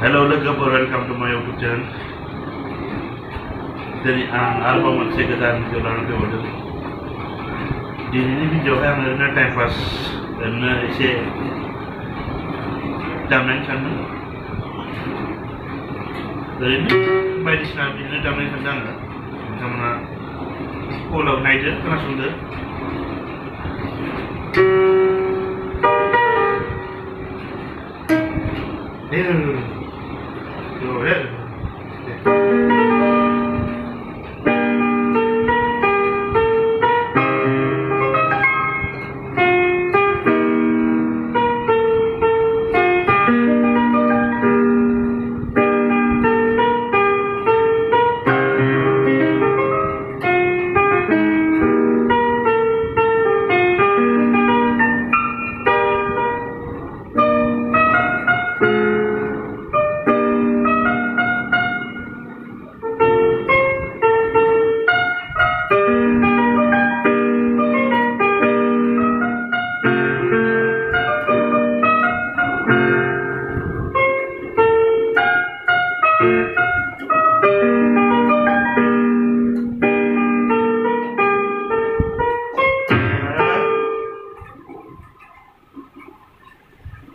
Hello, welcome to my YouTube channel. Jadi album mwnse kedan jualan ke bodoh. Di ini video yang ada time pass dan isi dimension. Dari ini by this time ini dimension jangan, sama pulau Niger kena Sunda.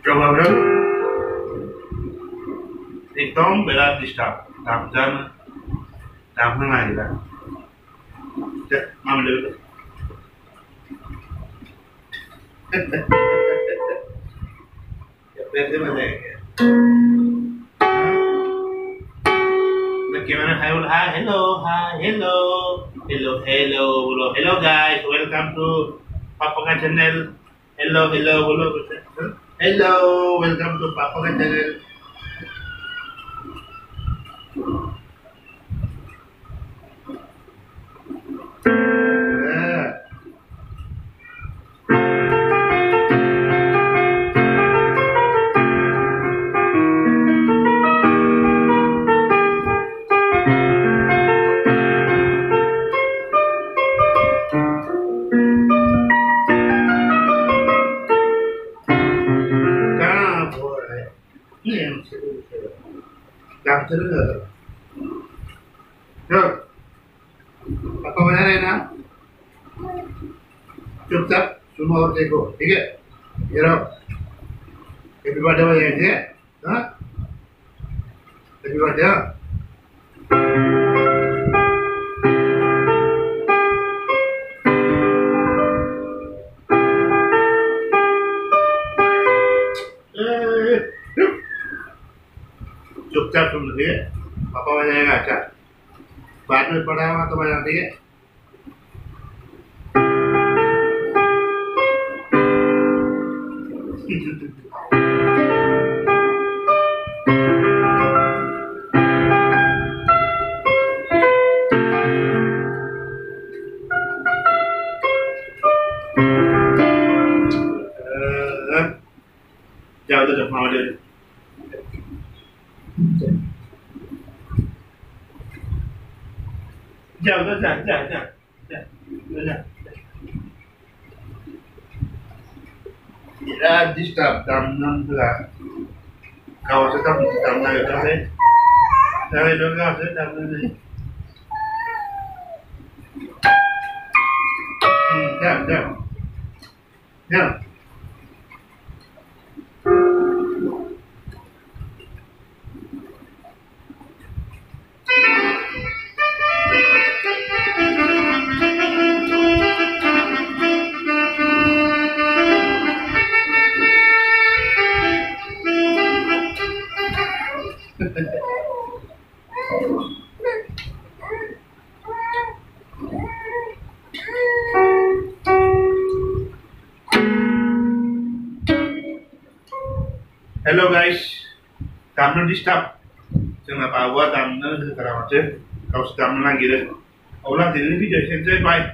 Coba bro, hitam berat di start, tamjan, tampan lagi lah. Cek, mana dulu? Ya berarti mana ya? Bagaimana? Hello guys, welcome to Papa channel. Hello, welcome to Papa channel. Làm cho nó được rồi apa mana na चुपचाप सुनो और देखो ठीक है ये रहो happy birthday बजाएंगे हाँ हैप्पी बर्थडे चुपचाप सुन ठीक है पापा बजाएगा अच्छा बाद में पढ़ाएगा तो बजाना ठीक है जाओ तो जब मामा ले जा ya disturb tamnan pula kalau sedang tamnan itu saya dengar saya tamnan ni ya Hello guys, tamnan disturb. Jangan apa buat tamnan sekarang aja. Kau sedang lagi deh. Ulang ini video saya bye.